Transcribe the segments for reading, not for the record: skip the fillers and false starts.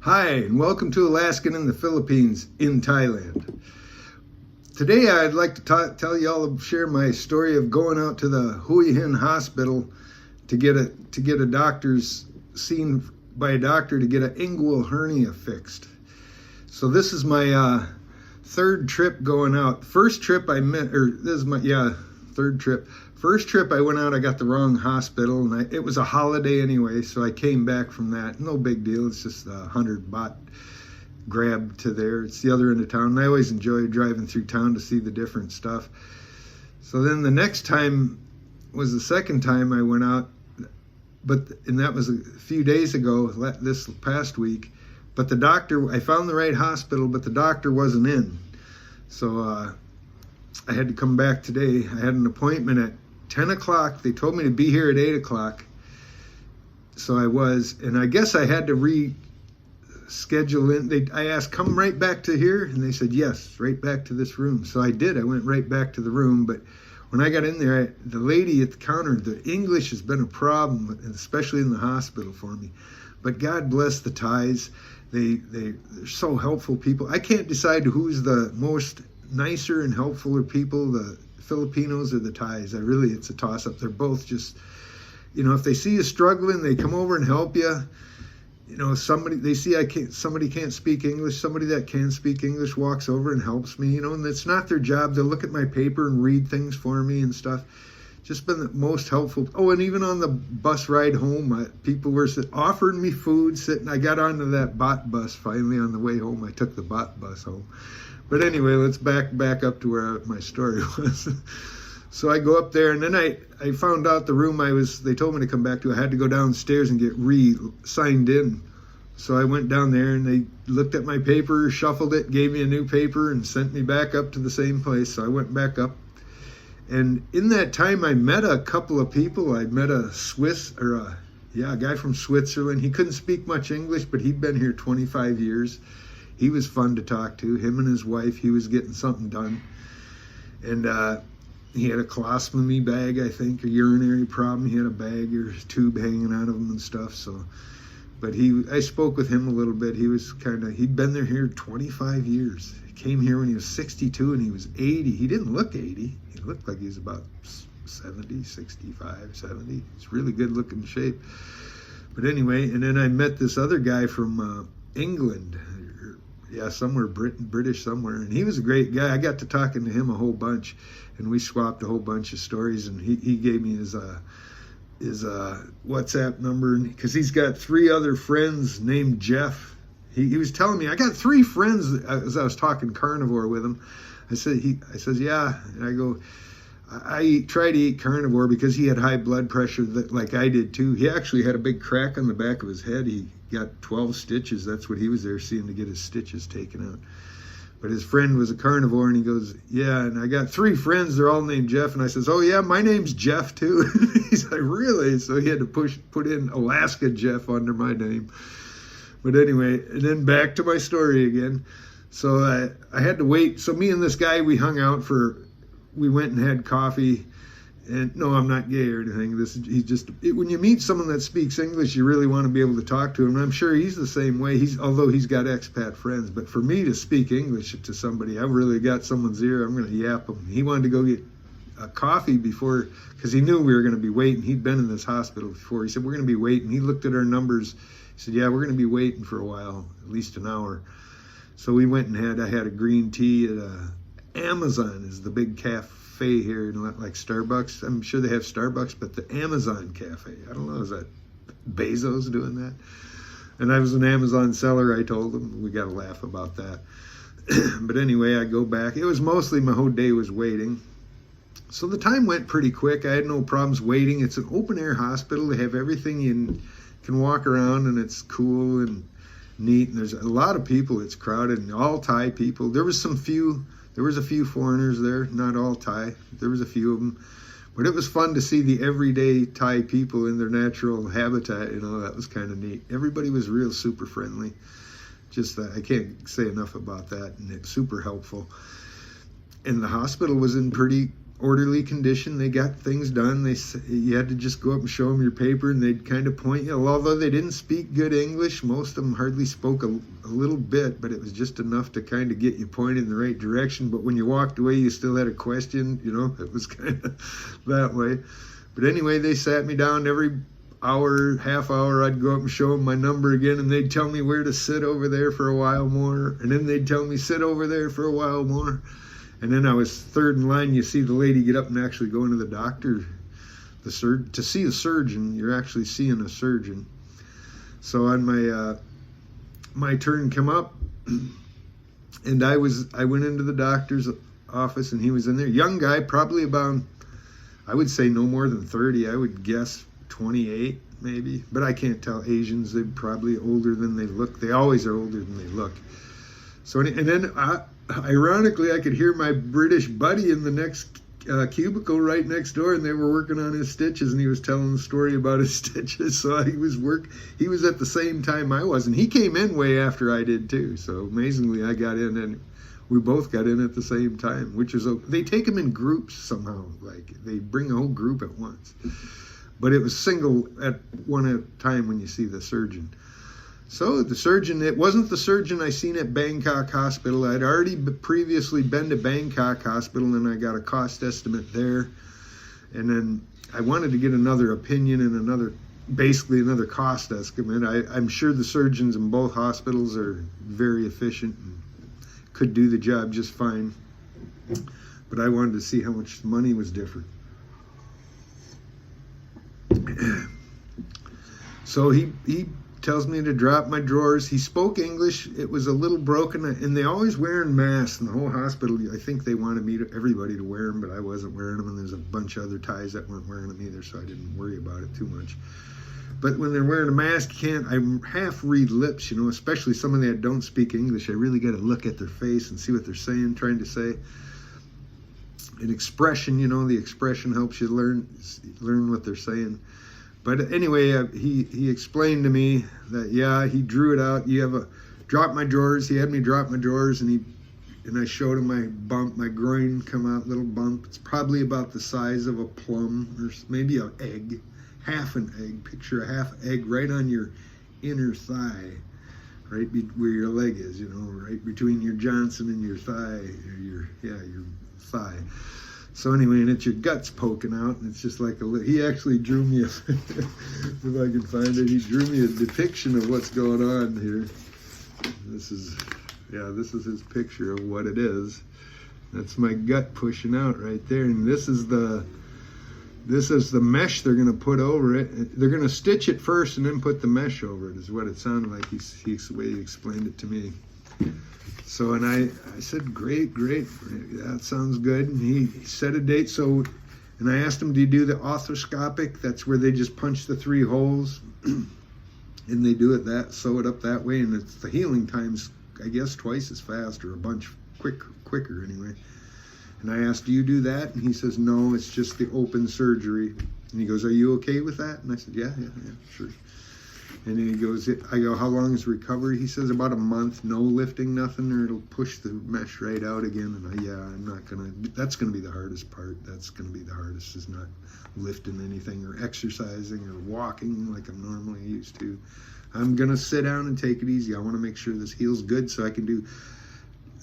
Hi, and welcome to Alaskan in the Philippines in Thailand. Today I'd like to tell you all, share my story of going out to the Hua Hin Hospital to get a doctor's seen by a doctor to get an inguinal hernia fixed. So this is my third trip going out. First trip third trip. First trip I went out, I got the wrong hospital, and it was a holiday anyway, so I came back from that. No big deal, it's just 100 baht grab to there. It's the other end of town, and I always enjoy driving through town to see the different stuff. So then the next time was the second time I went out, and that was a few days ago, this past week. But the doctor, I found the right hospital, but the doctor wasn't in. So I had to come back today. I had an appointment at 10 o'clock. They told me to be here at 8 o'clock. So I was, and I guess I had to reschedule in. I asked, come right back to here? And they said, yes, right back to this room. So I did. I went right back to the room. But when I got in there, the lady at the counter, the English has been a problem, especially in the hospital for me. But God bless the Thais. They're so helpful people. I can't decide who's the most nicer and helpfuler people, the Filipinos or the Thais. It's a toss-up. They're both just, if they see you struggling, they come over and help you. They see somebody can't speak English, somebody that can speak English walks over and helps me, and it's not their job. They'll look at my paper and read things for me and stuff. Just been the most helpful. Oh, and even on the bus ride home, people were offering me food, sitting. I got onto that bot bus finally on the way home. I took the bot bus home. But anyway, let's back up to where my story was. So I go up there, and then I found out the room they told me to come back to. I had to go downstairs and get signed in. So I went down there, and they looked at my paper, shuffled it, gave me a new paper, and sent me back up to the same place. So I went back up. And in that time, I met a couple of people. I met a guy from Switzerland. He couldn't speak much English, but he'd been here 25 years. He was fun to talk to. Him and his wife, he was getting something done. And he had a colostomy bag, I think, a urinary problem. He had a bag or a tube hanging out of him and stuff. But I spoke with him a little bit. He'd been here 25 years. He came here when he was 62 and he was 80. He didn't look 80. He looked like he was about 70, 65, 70. He's really good looking shape. But anyway, and then I met this other guy from England. Somewhere British somewhere, and he was a great guy. I got to talking to him a whole bunch, and we swapped a whole bunch of stories, and he gave me his WhatsApp number, because he's got 3 other friends named Jeff. He was telling me, I got 3 friends, as I was talking carnivore with him. I says, yeah, and I go, I try to eat carnivore because he had high blood pressure like I did too. He actually had a big crack on the back of his head. He got 12 stitches. That's what he was there seeing, to get his stitches taken out. But his friend was a carnivore, and he goes, yeah, and I got 3 friends. They're all named Jeff. And I says, oh yeah, my name's Jeff too. He's like, really? So he had to put in Alaska Jeff under my name. But anyway, and then back to my story again. So I had to wait. So me and this guy, we hung out we went and had coffee. And no, I'm not gay or anything. When you meet someone that speaks English, you really want to be able to talk to him. And I'm sure he's the same way. Although he's got expat friends, but for me to speak English to somebody, I've really got someone's ear. I'm going to yap him. He wanted to go get a coffee before, because he knew we were going to be waiting. He'd been in this hospital before. He said, we're going to be waiting. He looked at our numbers. He said, yeah, we're going to be waiting for a while, at least an hour. So we went and I had a green tea at Amazon, is the big cafe here, like Starbucks. I'm sure they have Starbucks, but the Amazon cafe, I don't know, is that Bezos doing that? And I was an Amazon seller, I told them. We got to laugh about that. But anyway, I go back. It was mostly my whole day was waiting. So the time went pretty quick. I had no problems waiting. It's an open air hospital. They have everything. You can walk around, and it's cool and neat. And there's a lot of people. It's crowded, and all Thai people. There was a few foreigners there, not all Thai. There was a few of them. But it was fun to see the everyday Thai people in their natural habitat. That was kind of neat. Everybody was real super friendly. I can't say enough about that. And it's super helpful. And the hospital was in pretty orderly condition. They got things done. You had to just go up and show them your paper, and they'd kind of point you. Although they didn't speak good English, most of them hardly spoke a little bit, but it was just enough to kind of get you pointed in the right direction. But when you walked away, you still had a question. It was kind of that way. But anyway, they sat me down every hour, half hour. I'd go up and show them my number again, and they'd tell me where to sit over there for a while more, and then they'd tell me sit over there for a while more. And then I was third in line. You see the lady get up and actually go into the doctor, to see a surgeon. You're actually seeing a surgeon. So on my turn come up, and I went into the doctor's office, and he was in there. Young guy, probably about, I would say no more than 30. I would guess 28 maybe, but I can't tell. Asians, they're probably older than they look. They always are older than they look. So, and then ironically, I could hear my British buddy in the next cubicle right next door, and they were working on his stitches, and he was telling the story about his stitches. So he was at the same time I was, and he came in way after I did too. So amazingly, I got in, and we both got in at the same time, which is, they take them in groups somehow, like they bring a whole group at once. But it was single at a time when you see the surgeon. So the surgeon, it wasn't the surgeon I seen at Bangkok Hospital. I'd already previously been to Bangkok Hospital, and I got a cost estimate there. And then I wanted to get another opinion and basically another cost estimate. I'm sure the surgeons in both hospitals are very efficient and could do the job just fine. But I wanted to see how much money was different. So he tells me to drop my drawers. He spoke English. It was a little broken, and they always wearing masks in the whole hospital. I think they wanted everybody to wear them, but I wasn't wearing them, and there's a bunch of other Thais that weren't wearing them either, so I didn't worry about it too much. But when they're wearing a mask, I half read lips, especially someone that don't speak English. I really got to look at their face and see what they're trying to say. An expression, the expression helps you learn what they're saying. But anyway, he explained to me that, he drew it out. Drop my drawers. He had me drop my drawers, and I showed him my bump, my groin come out, little bump. It's probably about the size of a plum or maybe an egg, half an egg. Picture a half egg right on your inner thigh, right where your leg is, right between your Johnson and your thigh, your thigh. So anyway, and it's your guts poking out, and it's just like he actually drew me, if I can find it, he drew me a depiction of what's going on here. This is his picture of what it is. That's my gut pushing out right there, and this is the mesh they're going to put over it. They're going to stitch it first and then put the mesh over it, is what it sounded like. The way he explained it to me. So, and I said, great, that sounds good. And he set a date. So, and I asked him, do you do the arthroscopic? That's where they just punch the 3 holes and they do it sew it up that way. And it's the healing time's, I guess, twice as fast, or a bunch quicker anyway. And I asked, do you do that? And he says, no, it's just the open surgery. And he goes, are you okay with that? And I said, yeah, sure. And he goes, I go, how long is recovery? He says about a month, no lifting, nothing, or it'll push the mesh right out again. And I'm not that's going to be the hardest part. That's going to be the hardest, is not lifting anything or exercising or walking like I'm normally used to. I'm going to sit down and take it easy. I want to make sure this heals good so I can do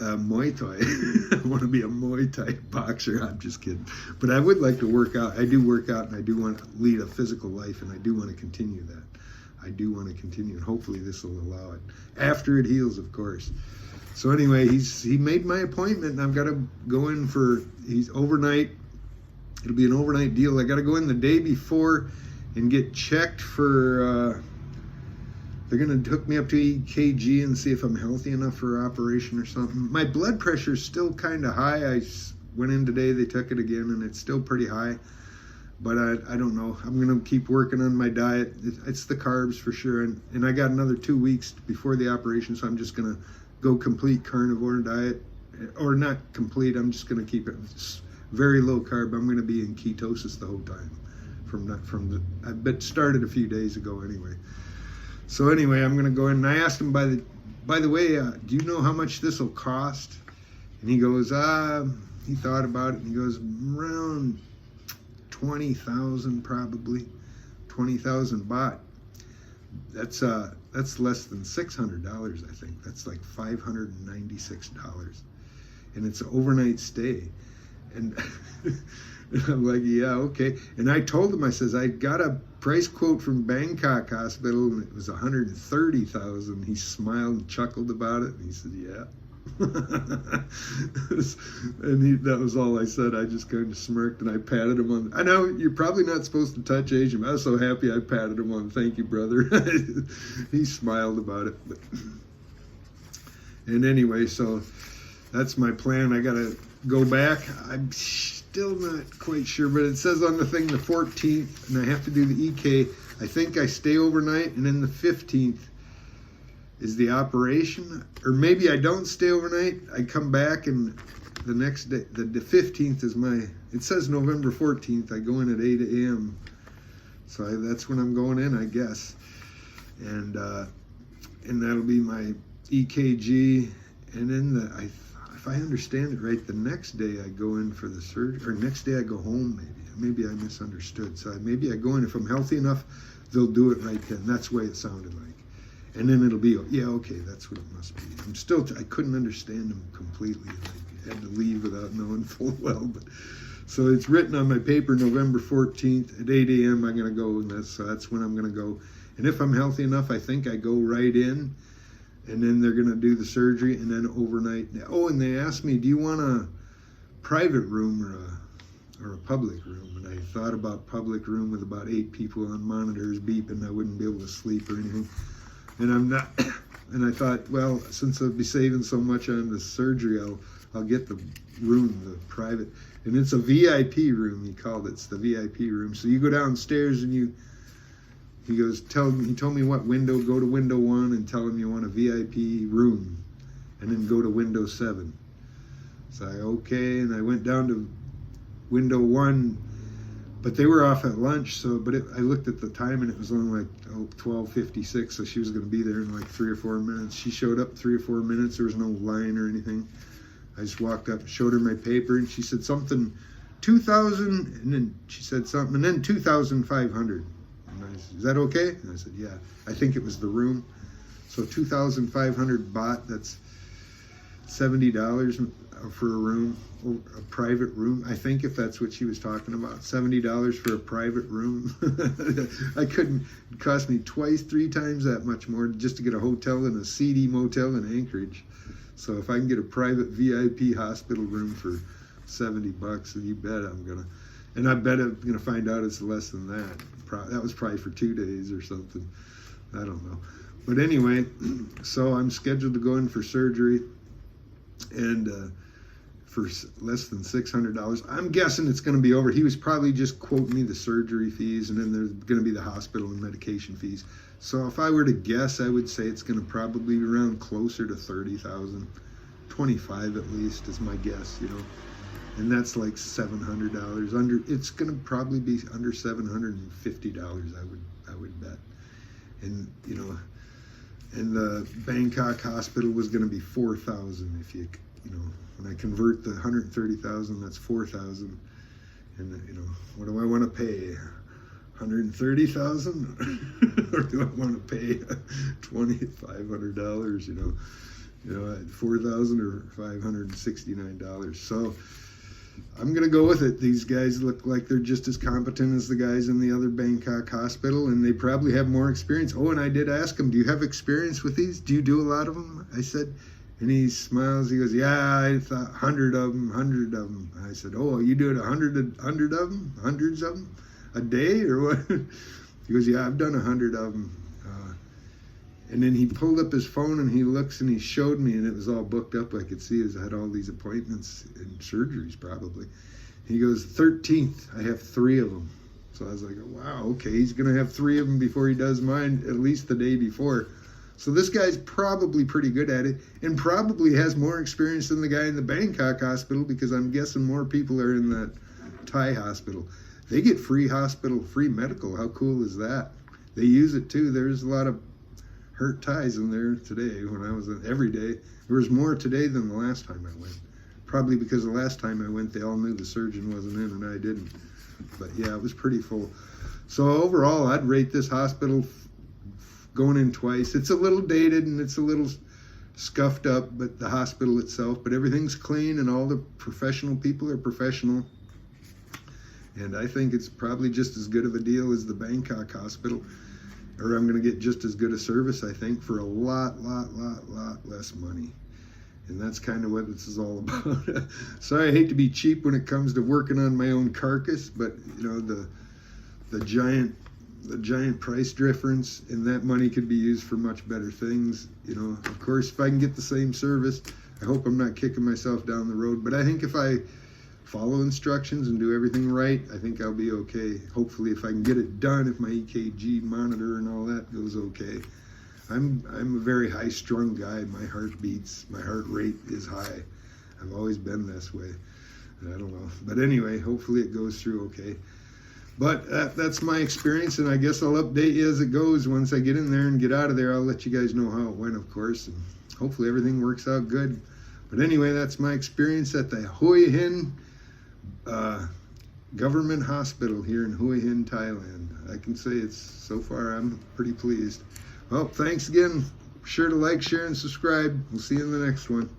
Muay Thai. I want to be a Muay Thai boxer. I'm just kidding. But I would like to work out. I do work out, and I do want to lead a physical life, and I do want to continue that. I do want to continue, and hopefully this will allow it. After it heals, of course. So anyway, he made my appointment, and I've got to go in he's overnight. It'll be an overnight deal. I got to go in the day before and get checked for, they're going to hook me up to EKG and see if I'm healthy enough for operation or something. My blood pressure is still kind of high. I went in today, they took it again, and it's still pretty high. But I don't know. I'm going to keep working on my diet. It's the carbs for sure. And I got another 2 weeks before the operation, so I'm just going to go complete carnivore diet. Or not complete, I'm just going to keep it very low carb. I'm going to be in ketosis the whole time. I started a few days ago anyway. So anyway, I'm going to go in. And I asked him, by the way, do you know how much this will cost? And he goes, he thought about it, and he goes, around 20,000 probably, 20,000 baht. That's less than $600, I think. That's like $596, and it's an overnight stay. And I'm like, yeah, okay. And I told him, I says, I got a price quote from Bangkok Hospital, and it was 130,000. He smiled and chuckled about it, and he said, yeah. And that was all I said. I just kind of smirked, and I patted him on. I know you're probably not supposed to touch Asian, but I was so happy I patted him on. Thank you, brother. He smiled about it. And anyway, so that's my plan. I got to go back. I'm still not quite sure, but it says on the thing the 14th, and I have to do the EK. I think I stay overnight, and then the 15th is the operation, or maybe I don't stay overnight. I come back, and the next day, the 15th is my, it says November 14th. I go in at 8 a.m. So that's when I'm going in, I guess. And that'll be my EKG. And then if I understand it right, the next day I go in for the surgery, or next day I go home maybe. Maybe I misunderstood. So maybe I go in, if I'm healthy enough, they'll do it right then. That's the way it sounded like. And then it'll be, yeah, okay, that's what it must be. I couldn't understand them completely. I had to leave without knowing full well. But so it's written on my paper, November 14th at 8 a.m. I'm going to go, and that's when I'm going to go. And if I'm healthy enough, I think I go right in, and then they're going to do the surgery, and then overnight. Oh, and they asked me, do you want a private room or a public room? And I thought about public room with about 8 people on monitors beeping. I wouldn't be able to sleep or anything. And I'm not, and I thought, well, since I'll be saving so much on the surgery, I'll get the room, the private, and it's a VIP room. He called it. It's the VIP room. So you go downstairs, and he told me what window, go to window 1 and tell him you want a VIP room, and then go to window 7. So okay, and I went down to window 1. But they were off at lunch, so I looked at the time, and it was only like 12:56, so she was going to be there in like 3 or 4 minutes. She showed up 3 or 4 minutes. There was no line or anything. I just walked up, showed her my paper, and she said something, 2,000, and then she said something, and then 2,500. And I said, is that okay? And I said, yeah. I think it was the room. So 2,500 baht, that's $70 for a room, a private room. I think, if that's what she was talking about, $70 for a private room. It cost me 2-3 times that much more just to get a hotel in a seedy motel in Anchorage. So if I can get a private VIP hospital room for $70, you bet I'm gonna. And I bet I'm gonna find out it's less than that. That was probably for 2 days or something. I don't know. But anyway, so I'm scheduled to go in for surgery, and for less than $600. I'm guessing it's going to be over. He was probably just quoting me the surgery fees, and then there's going to be the hospital and medication fees. So if I were to guess, I would say it's going to probably be around closer to 30,000, 25 at least is my guess, And that's like $700 it's going to probably be under $750, I would bet. And and the Bangkok hospital was going to be 4,000 if when I convert the 130,000, that's 4,000. And what do I want to pay? 130,000, or do I want to pay $2,500? At 4,000 or $569. So I'm gonna go with it. These guys look like they're just as competent as the guys in the other Bangkok hospital, and they probably have more experience. Oh, and I did ask him, do you have experience with these? Do you do a lot of them? I said. And he smiles. He goes, yeah, I thought 100 of them. I said, oh, you do it 100 of them? Hundreds of them? A day or what? He goes, yeah, I've done 100 of them. And then he pulled up his phone, and he looks, and he showed me, and it was all booked up. I could see I had all these appointments and surgeries probably. He goes, 13th, I have 3 of them. So I was like, wow, okay, he's going to have 3 of them before he does mine, at least the day before. So this guy's probably pretty good at it, and probably has more experience than the guy in the Bangkok hospital, because I'm guessing more people are in that Thai hospital. They get free medical. How cool is that? They use it too. There's a lot of hurt Thais in there today. When I was in every day, there was more today than the last time I went. Probably because the last time I went, they all knew the surgeon wasn't in and I didn't. But yeah, it was pretty full. So overall, I'd rate this hospital going in twice. It's a little dated and it's a little scuffed up, but the hospital itself, but everything's clean and all the professional people are professional. And I think it's probably just as good of a deal as the Bangkok hospital, or I'm going to get just as good a service, I think, for a lot less money. And that's kind of what this is all about. Sorry, I hate to be cheap when it comes to working on my own carcass, but you know, the giant price difference, and that money could be used for much better things. You know, of course, if I can get the same service, I hope I'm not kicking myself down the road. But I think if I follow instructions and do everything right, I think I'll be okay. Hopefully, if I can get it done, if my EKG monitor and all that goes okay. I'm a very high-strung guy. My heart beats, my heart rate is high. I've always been this way. I don't know. But anyway, hopefully it goes through okay. But that's my experience, and I guess I'll update you as it goes. Once I get in there and get out of there, I'll let you guys know how it went, of course. And hopefully everything works out good. But anyway, that's my experience at the Hua Hin Government Hospital here in Hua Hin, Thailand. I can say it's, so far, I'm pretty pleased. Well, thanks again. Be sure to like, share, and subscribe. We'll see you in the next one.